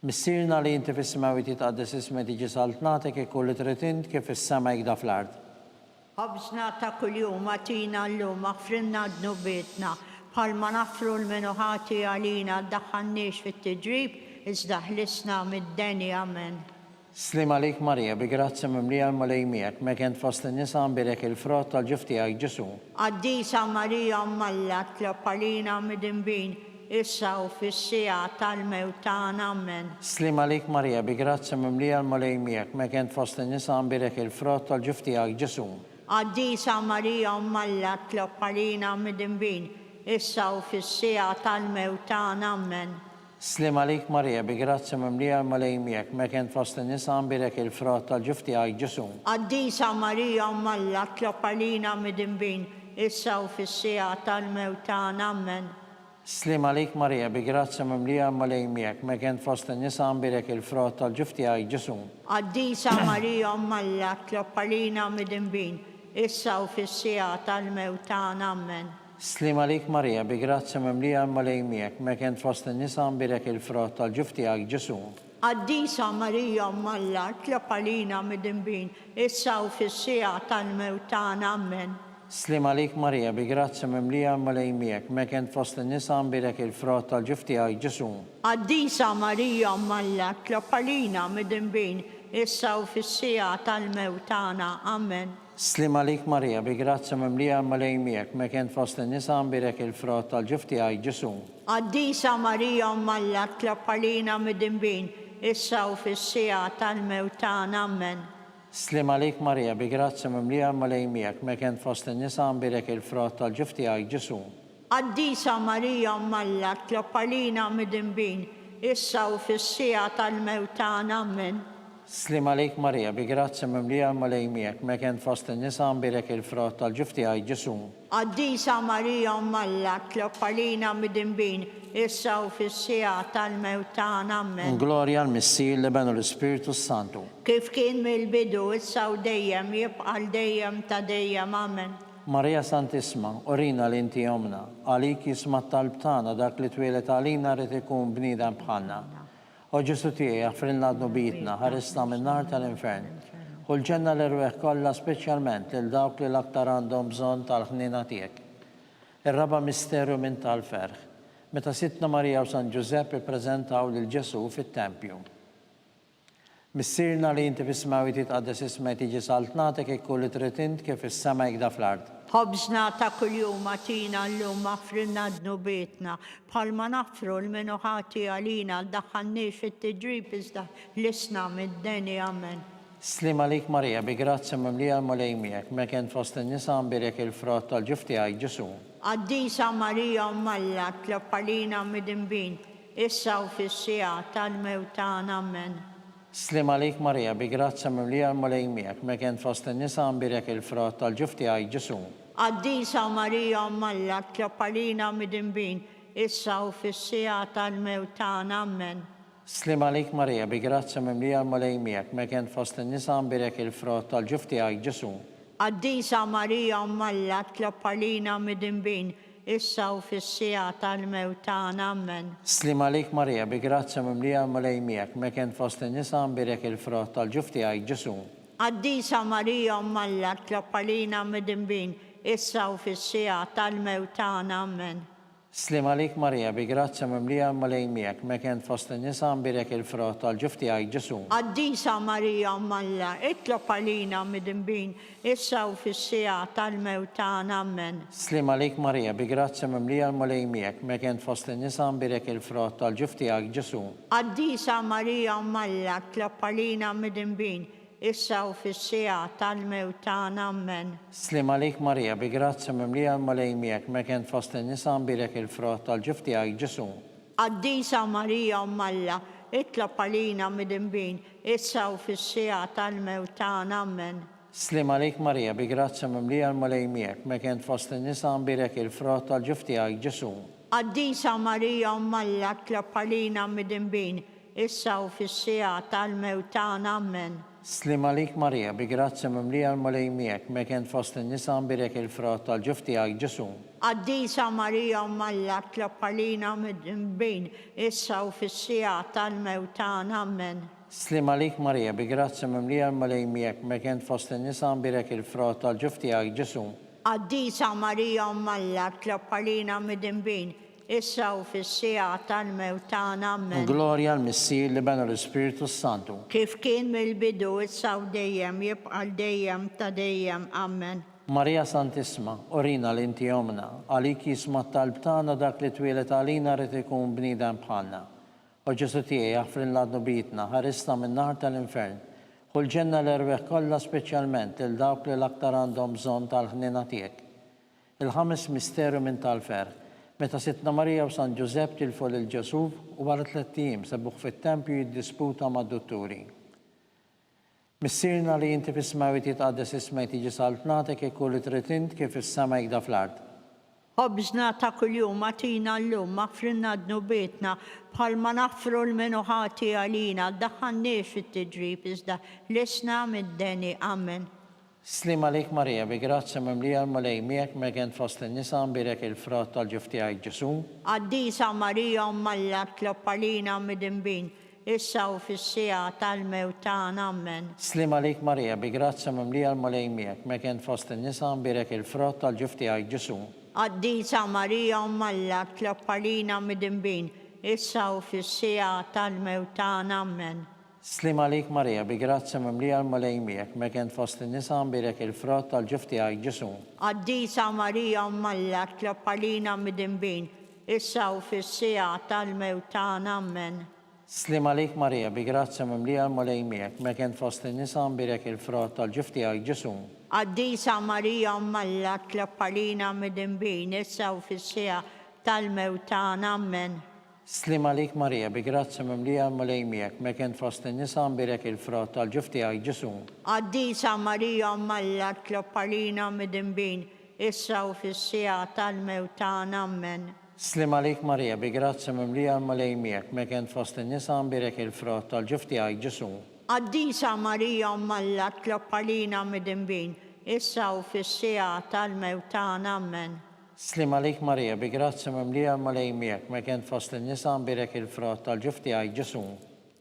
Missirna li inti fis-smawi titqaddis ismek tiġi saltnatek ikkulli tritint kif is-sema jgda fl-art. Ħobżna ta' kuljum għatina llum aħfrinna d-nubietna, bħalma nafru l-menuħati għalina daħannix fit-tiġrib, iżda ħlisna mid-deni, amen. Slim għalik Marija, bi grazzja mimlija l-malej miegħek, mekent fost in-nisa nbirek il-frott tal-ġuf tiegħek Ġesu. Għaddisa Marija Malla, tloppalina mid-imbin, issa u fis-sija tal-mewtana, amen. Slim għalik Marija, bi grazzja mimlija l-malej miegħek, mekent fost in-nisa nbirek il-frott tal-ġuf tiegħek Ġesu. Għaddisa Marija Malla, tloppalina mid-imbin, issa u fis-sija tal-mewtana, amen. Slim għalik Marija, bi grazzi mimlija l-malej miegħek, mekent fost in-nisa nbirek il-frott tal-ġuf tiegħek Ġesu. Għaddisa Marija Malla tlob għalina midinbin, issa u fis-sija tal-mewt tagħna. Amen. Slim għalik Marija, bi grazzi mimlija l-malej miegħek, mekent fost in-nisa nbirek il-frott tal-ġuf tiegħek Ġesu. Għaddisa Marija Malla tlob għalina midinbin, issa u fis-sija tal-mewt tagħna. Amen. Slim għalik Marija, bi grazzi mimlija l-malej miegħek, mekent fost in-nisa nbirek il-frott tal-ġuf tiegħek Ġesu. Għaddisa Marija Malla tlob għalina midinbin, issa u fis-sija tal-mewt tagħna. Amen. Slim għalik Marija, bi grazzi mimlija l-malej miegħek, mekent fost in-nisa nbirek il-frott tal-ġuf tiegħek Ġesu. Għaddisa Marija Malla tlob għalina midinbin, issa u fis-sija tal-mewt tagħna. Amen. Slim għalik Marija, bi grazzi mimlija l-malej miegħek, mekent fost in-nisa nbirek il-frott tal-ġuf tiegħek Ġesu. Għaddisa Marija Malla tlob għalina midinbin, issa u fis-sija tal-mewt tagħna. Amen. Slim għalik Marija, bi grazzi mimlija l-malej miegħek, mekent fost in-nisa nbirek il-frott tal-ġuf tiegħek Ġesu. Għaddisa Marija Malla tlob għalina midinbin, issa u fis-sija tal-mewt tagħna. Amen. Slim għalik Marija, bi grazzi mimlija l-malej miegħek, mekent fost in-nisa nbirek il-frott tal-ġuf tiegħek Ġesu. Għaddisa Marija Malla tlob għalina midinbin, issa u fis-sija tal-mewt tagħna. Amen. Glorja l-Missir li benu l-Spiritu Santu. Kif kien mill-bidu, issa u dejjem, jibqa' dejjem ta' dejjem. Amen. Marija Santisma, orina li inti omna, għalik jisma talb tagħna dak li twilet għalina rrid ikun bniedem bħalna. O Ġesu tiegħi jaffrilna d-nubitna, ħarisna min-nar tal-infern. U l-ġenna l-irweħ kollha speċjalment lil dawk li l-aktar għandhom bżonn tal-ħnina tiegħek. Ir-raba misterju minn tal-ferħ. Meta Sittna Marija u San Giuseppe ippreżentaw lil Ġesu fit-tempju. Missirna li inti fis-smawi titqaddes ismek tiġi saltnatek ikku li trid int kif is-sema jgħidha fl-ard. Ħobżna ta' kuljum għatina llum affrilna d-nubietna, bħalma naffru l-minu ħati għalina d-daħħannix fit-tiġrib iżda l-isna mid-deni. Amen. Slim għalik Marija, bi grazzi mimlija l-malej miegħek, mekent fost in-nisa nbirek il-frott tal-ġuf tiegħek Ġesu. Għaddisa Marija Malla tlob għalina midinbin, issa u fis-sija tal-mewt tagħna. Amen. Slim għalik Marija, bi grazzi mimlija l-malej miegħek, mekent fost in-nisa nbirek il-frott tal-ġuf tiegħek Ġesu. Għaddisa Marija Malla tlob għalina midinbin, issa u fis-sija tal-mewt tagħna. Amen. Slim għalik Marija, bi grazzi mimlija l-malej miegħek, mekent fost in-nisa nbirek il-frott tal-ġuf tiegħek Ġesu. Għaddisa Marija Malla tlob għalina midinbin, issa u fis-sija tal-mewt tagħna. Amen. Slim għalik Marija, bi grazzi mimlija l-malej miegħek, mekent fost in-nisa nbirek il-frott tal-ġuf tiegħek Ġesu. Għaddisa Marija Malla tlob għalina midinbin, issa u fis-sija tal-mewt tagħna. Amen. Slim għalik Marija, bi grazzi mimlija l-malej miegħek, mekent fost in-nisa nbirek il-frott tal-ġuf tiegħek Ġesu. Għaddisa Marija Malla tlob għalina midinbin, issa u fis-sija tal-mewt tagħna. Amen. Slim għalik Marija, bi grazzi mimlija l-malej miegħek, mekent fost in-nisa nbirek il-frott tal-ġuf tiegħek Ġesu. Għaddisa Marija Malla tlob għalina midinbin, issa u fis-sija tal-mewt tagħna. Amen. Slim għalik Marija, bi grazzi mimlija l-malej miegħek, mekent fost in-nisa nbirek il-frott tal-ġuf tiegħek Ġesu. Għaddisa Marija Malla tlob għalina midinbin, issa u fis-sija tal-mewt tagħna. Amen. Slim għalik Marija, bi grazzi mimlija l-malej miegħek, mekent fost in-nisa nbirek il-frott tal-ġuf tiegħek Ġesu. Għaddisa Marija Malla tlob għalina midinbin, issa u fis-sija tal-mewt tagħna. Amen. Slim għalik Marija, bi grazzi mimlija l-malej miegħek, mekent fost in-nisa nbirek il-frott tal-ġuf tiegħek Ġesu. Għaddisa Marija Malla tlob għalina midinbin, issa u fis-sija tal-mewt tagħna. Amen. Slim għalik Marija, bi grazzi mimlija l-malej miegħek, mekent fost in-nisa nbirek il-frott tal-ġuf tiegħek Ġesu. Għaddisa Marija Malla tlob għalina midinbin, issa u fis-sija tal-mewt tagħna. Amen. Glorja l-Missir li benu l-Spiritu Santu. Kif kien mill-bidu, issa u dejjem, jibqa' dejjem ta' dejjem. Amen. Marija Santisma, orina li inti omna, għalik jisma talb tagħna dak li twilet għalina rrid ikun bniedem bħalna. O Ġesu tiegħi jaffrilna d-nubitna, ħarisna min-nar tal-infern. U l-ġenna l-irweħ kollha speċjalment lil dawk li l-aktar għandhom bżonn tal-ħnina tiegħek. Il-ħames misterju minn tal-ferħ. Meta Sittna Marija u San Giuseppe tilfu lil Ġesu u wara 3 ijiem sebuh fit-tempju jiddisputa mad-dutturi. Missirna li inti fis-smawi titqaddes ismek tiġi saltnatek ikun li trid int kif is-sema jgda fl-ard. Ħobżna ta' kuljum atina llum aħfrilna dnubietna bħalma naħfru l-menuħati għalina ddaħħalniex fit-tiġrib iżda lisna mid-deni. Amen. Slim għalik Marija, bi grazzja mimlija l-mulej miegħek megħen fost in-nisa nbirek il-frott tal-ġuf tiegħek Ġesu. Għaddisa Marija Alla tlob għalina mid-imbin, issa u fis-sija tal-mewt tagħna. Amen. Slim għalik Marija, bi grazzja mimlija l-mulej miegħek megħen fost in-nisa nbirek il-frott tal-ġuf tiegħek Ġesu. Għaddisa Marija Alla tlob għalina mid-imbin, issa u fis-sija tal-mewt tagħna. Amen. Slim għalik Marija, bi grazzja mimlija l-mulej miegħek megħen fost in-nisa nbirek il-frott tal-ġuf tiegħek Ġesu. Għaddisa Marija Alla tlob għalina mid-imbin, issa u fis-sija tal-mewt tagħna. Amen. Slim għalik Marija, bi grazzja mimlija l-mulej miegħek megħen fost in-nisa nbirek il-frott tal-ġuf tiegħek Ġesu. Għaddisa Marija Alla tlob għalina mid-imbin, issa u fis-sija tal-mewt tagħna. Amen. Slim għalik Marija, bi grazzja mimlija l-mulej miegħek megħen fost in-nisa nbirek il-frott tal-ġuf tiegħek Ġesu. Għaddisa Marija Alla tlob għalina mid-imbin, issa u fis-sija tal-mewt tagħna. Amen. Slim għalik Marija, bi grazzja mimlija l-mulej miegħek megħen fost in-nisa nbirek il-frott tal-ġuf tiegħek Ġesu. Għaddisa Marija Alla tlob għalina mid-imbin, issa u fis-sija tal-mewt tagħna. Amen. Slim għalik Marija, bi grazzja mimlija l-mulej miegħek megħen fost in-nisa nbirek il-frott tal-ġuf tiegħek Ġesu.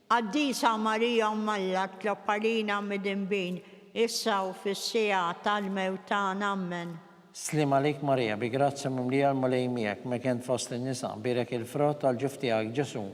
Għaddisa Marija Alla tlob għalina mid-imbin, issa u fis-sija tal-mewt tagħna. Amen. Slim għalik Marija, bi grazzja mimlija l-mulej miegħek megħen fost in-nisa nbirek il-frott tal-ġuf tiegħek Ġesu.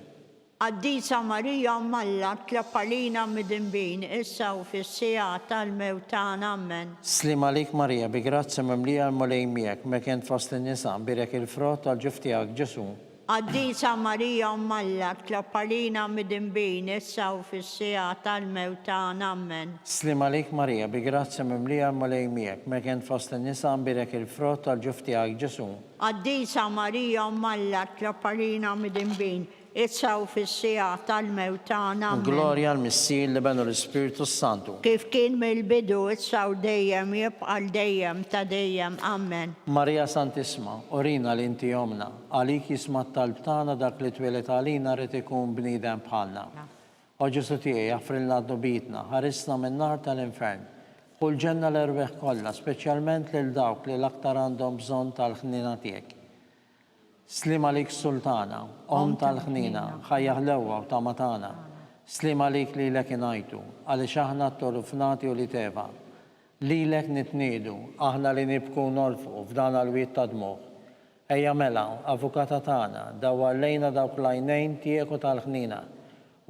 Għaddisa Marija Alla tlob għalina mid-imbin, issa u fis-sija tal-mewt tagħna. Amen. Slim għalik Marija, bi grazzja mimlija l-mulej miegħek megħen fost in-nisa nbirek il-frott tal-ġuf tiegħek Ġesu. Għaddisa Marija Alla tlob għalina mid-imbin, issa u fis-sija tal-mewt tagħna. Amen. Slim għalik Marija, bi grazzja mimlija l-mulej miegħek megħen fost in-nisa nbirek il-frott tal-ġuf tiegħek Ġesu. Għaddisa Marija Alla tlob għalina mid-imbin, issa u fis-sija tal-mewt tagħna. Amen. Glorja l-Missir li benu l-Ispiritu Santu. Kif kien mill-bidu issa u dejjem jibqa' dejjem ta' dejjem. Amen. Marija Santisma, orina li inti jomna, għalik jisma talb tagħna dak li twilet għalina rrid ikun bniedem bħalna. O Ġesu tiegħi jaffrilna d-nubitna, ħarisna min-nar tal-infern. Kull ġenna l-erbeħ kollha, speċjalment lil dawk li l-aktar għandhom bżonn tal-ħnina tiegħek. Slim għalik Sultana, tal-ħnina, ħajja ħlewwa u tamatana. Slim għalik li l-ek inajtu, għaliex aħna t-torufnati u li teva. Li l-ek nitnidu, aħna li nibku nolfu f'dan għal-wiet ta' dmuħ. Ejja mela, avukata tagħna, dawar lejna dawk lajnejn tiegħek u tal-ħnina.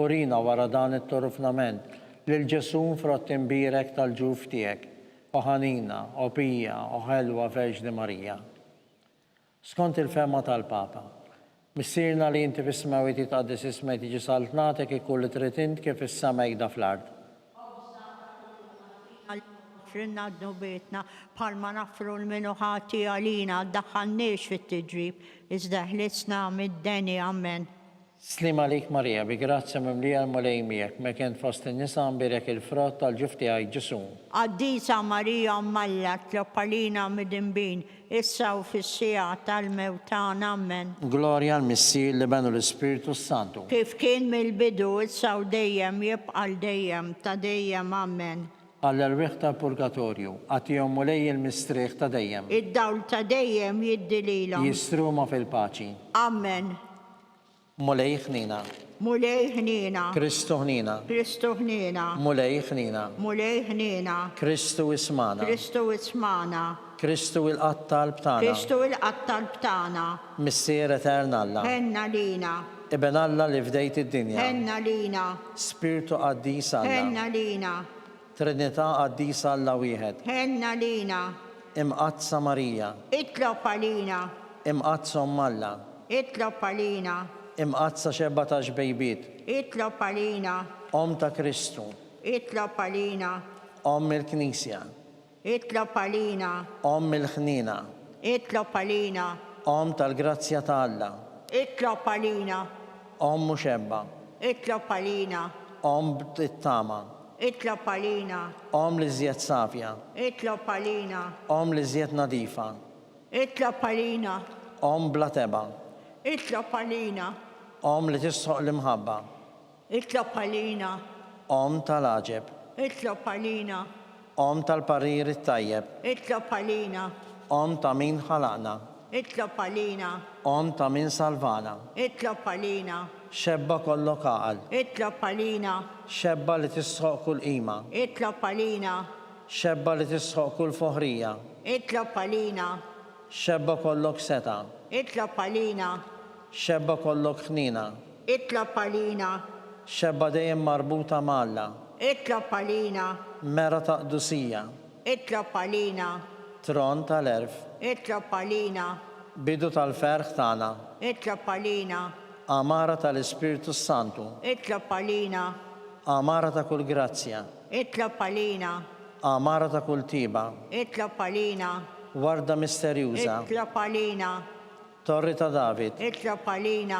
Urina wara dan it-torufnament, lil Ġesu frott imbirek tal-ġuf tiegħek. Oħanina, opija, oħelwa Verġni Marija. Skont il-femma tal-Papa, missirna li inti fis-smawi titqaddes ismek tiġi saltnatek ikun li trid int kif is-sema jgda fl-ard. Frinna d-nubietna bħalma naħfru l-menuħati għalina ddaħħalniex fit-tiġrib, iżda ħlisna mid-deni. Amen. Slim għalik Marija, bi grazzja mimlija l-mulej miegħek megħen fost in-nisa nbirek il-frott tal-ġuf tiegħek Ġesu. Għaddisa Marija Alla tlob għalina mid-imbin, issa u fis-sija tal-mewt tagħna. Amen. Glorja l-Missir li benu l-Ispiritu Santu. Kif kien mill-bidu issa u dejjem jibqa' dejjem ta' dejjem. Amen. Għall-erwieħ tal-Purgatorju, għatihom mulej il-mistrieħ ta' dejjem. Id-dawl ta' dejjem jiddililhom. Jistruma fil-paċi. Amen. Mulej ħnina. Mulej ħnina. Kristu ħnina. Kristu ħnina. Mulej ħnina. Mulej ħnina. Kristu ismana. Kristu ismana. Kristu il-qattal btana. Kristu il-qattal btana. Missier Etern Alla. Henna lina. Iben Alla li fdejt id-dinja. Henna lina. Spiritu qaddis Alla. Henna lina. Trinità qaddis Alla wieħed. Henna lina. Imqazza Marija. Itlob għalina. Imqazza Alla. Itlob għalina. Imqazza 17 bejbiet. Itlob għalina. Ta' Kristu. Itlob għalina. Il-Knisja. Itlob għalina. Il-ħnina. Itlob għalina. Om tal-grazzja ta' Alla. Itlob għalina. Om muxebba. Itlob għalina. Om b'tittama. Itlob għalina. Om li żjed safja. Itlob għalina. Om li żjed nadifa. Itlob għalina. Om bla teba. Itlob għalina. Om li tisħoq l-imħabba. Itlob għalina. Om tal-aġeb. Itlob għalina. Om tal-parir it-tajjeb. Itlob għalina. Om ta' min ħalaqna. Itlob għalina. Om ta' min salvana. Itlob għalina. Xebba kollok għaqal. Itlob għalina. Xebba li tisħoq kull qima. Itlob għalina. Xebba li tisħoq kull foħrija. Itlob għalina. Xebba kollok seta. Itlob għalina. Xebba kollok ħnina. Itlob għalina. Xebba dejjem marbuta malla. Itlob għalina. Mera ta' qdusija. Itlob għalina. Tron tal-erf. Itlob għalina. Bidu tal-ferħ tagħna. Itlob għalina. Amara tal-Ispiritu Santu. Itlob għalina. Amara ta' kull grazzja. Itlob għalina. Amara ta' kull tiba. Itlob għalina. Warda misterjuża. Itlob għalina. Torri ta' David. Itlob għalina.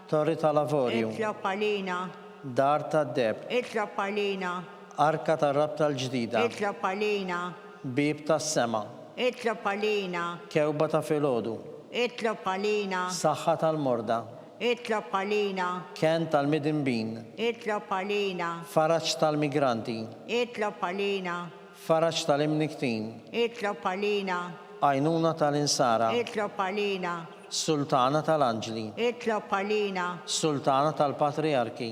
Torri ta' Lavorju. Itlob għalina. Dar ta' Deb. Itlob għalina. Arka ta' Rab tal-ġdida. Itlob għalina. Bib ta' sema. Itlob għalina. Kewba ta' filodu. Itlob għalina. Saħħa tal-morda. Itlob għalina. Ken tal-midinbin. Itlob għalina. Faraċ tal-migranti. Itlob għalina. Faraċ tal-imniktin. Itlob għalina. Għajnuna tal-insara. Itlob għalina. Sultana tal-anġli. Itlob għalina. Sultana tal-patriarki.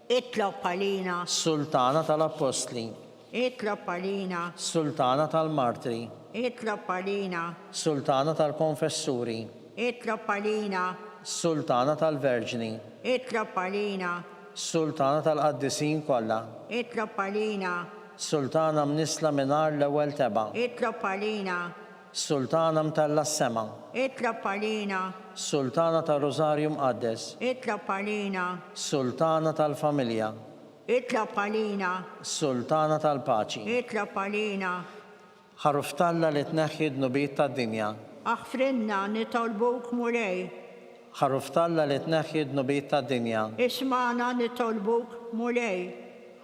Itlob għalina. Sultana tal-apostli. Itlob għalina. Sultana tal-martri. Itlob għalina. Sultana tal-konfessuri. Itlob għalina. Sultana tal-verġni. Itlob għalina. Sultana tal-qaddisin kollha. Itlob għalina. Sultana mnisla minar l-ewwel teba. Itlob għalina. Sultana mtella s-sema. Itlob għalina. Sultana tal-Rosarju Mqaddes. Itlob għalina. Sultana tal-familja. Itlob għalina. Sultana tal-paċi. Itlob għalina. Ħaruftalla li tneħħi d-nubiet tad-dinja. Aħfrinna nitolbuk mulej. Ħaruftalla li tneħħi d-nubiet tad-dinja. Ismana nitolbuk mulej.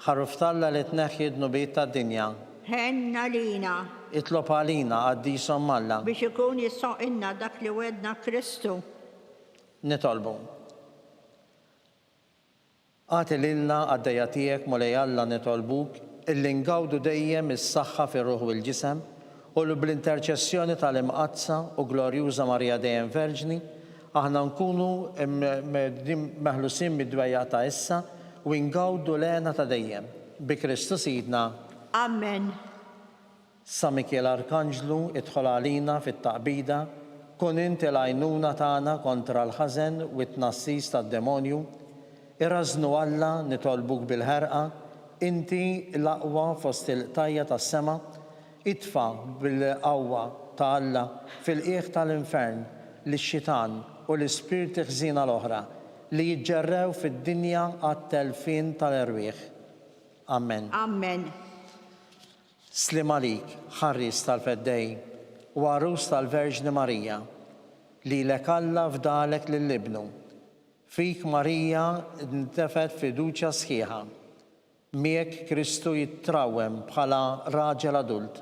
Ħaruftalla li tneħħi d-nubiet tad-dinja. Henna lina. Itlob għalina għaddisom Alla. Biex ikun jissoqinna dak li wedna Kristu. Nitolbu. Għati lilna għaddejja tiegħek mulej Alla nitolbuk illi ngawdu dejjem is-saħħa fir-ruħ u l-ġisem u li bl-interċessjoni tal-imqazza u glorjuża Marija dejjem Verġni aħna nkunu meħlusin mid-dwejja ta' issa u ngawdu lena ta' dejjem. Bi Kristu Sidna. Amen. Sa Mikiel Arkanġlu idħol għalina fit-taqbida, kun inti l-għajnuna tagħna kontra l-ħażen u t-tnassis tad-demonju, irrażnu Alla nitolbuk bil-ħerqa, inti l-aqwa fost il-qtajja tas-sema, itfa' bil-qawwa ta' Alla fil-qiegħ tal-infern lix-xitan u l-ispirti ħżina l-oħra li jiġġerrew fid-dinja għat-telfin tal-erwieħ. Amen. Amen. Slim għalik, ħarris tal-feddej, u għarus tal-Verġni Marija, li lek Alla fdalek lill-ibnu. Fik Marija ntefet fiduċja sħiħa. Miek Kristu jittrawem bħala raġel adult.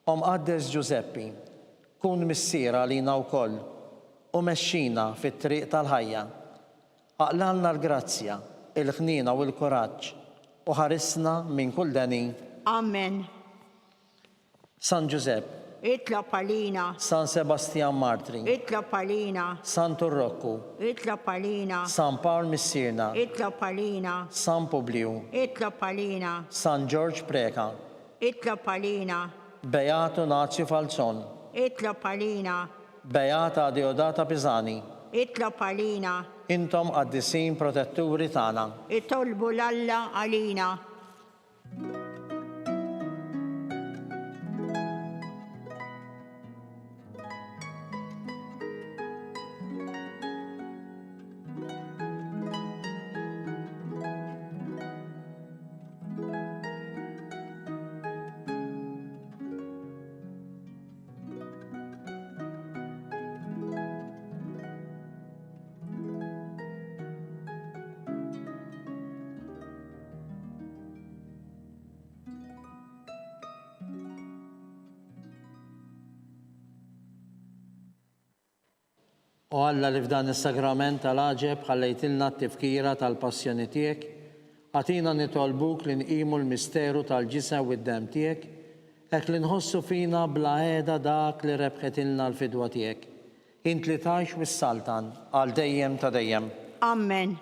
Qaddes Giuseppi, kun missiera lina wkoll u mexxina fit-triq tal-ħajja. Aqlalna l-grazzja, il-ħnina u l-kuraġġ u ħarisna minn kull deni. Amen. San Giuseppe. Itlob għalina. San Sebastian Martri. Itlob għalina. San Turrokku. Itlob għalina. San Paul Missirna. Itlob għalina. San Publiu. Itlob għalina. San George Preka. Itlob għalina. Beato Nazio Falzon. Itlob għalina. Beata Deodata Pisani. Itlob għalina. Intom għaddisin protetturi tagħna. Itolbu l-Alla għalina. U Alla li f'dan is-sagrament tal-aġeb ħallejtilna t-tifkira tal-passjoni tiegħek, għatina nitolbuk li nqimu l-misteru tal-ġisem u d-dem tiegħek, hekk li nħossu fina bla qiegħda dak li rebħetilna l-fidwa tiegħek. Int li tgħix wis-saltan għal dejjem ta' dejjem. Amen.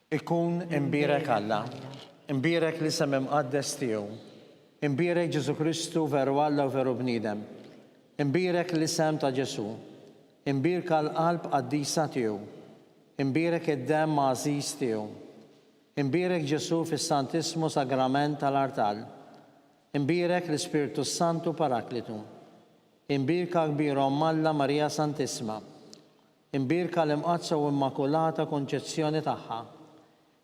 Ikun imbirek Alla, imbirek li semem qaddes tiegħu, imbirek Ġesu Kristu veru Alla u veru bniedem, imbirek li sem ta' Ġesu, imbirka l-qalb qaddisa tiegħu, imbirek id-dem mażis tiegħu, imbirek Ġesu fis-Santismu Sagrament tal-Artal, imbirek l-Ispirtu Santu Paraklitu, imbirka kbirhom Alla Marija Santisma, imbirka l-imqazza u immakulata konċezzjoni tagħha,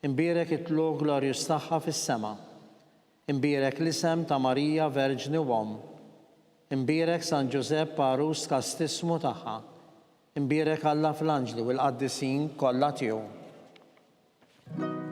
imbirek it-tlu glorjus tagħha fis-sema, imbirek l-isem ta' Marija Verġni Om, imbirek San Giuseppe Parus kastismu tagħha, imbirek Alla fl-Anġli u l-qaddisin kollha tiegħu.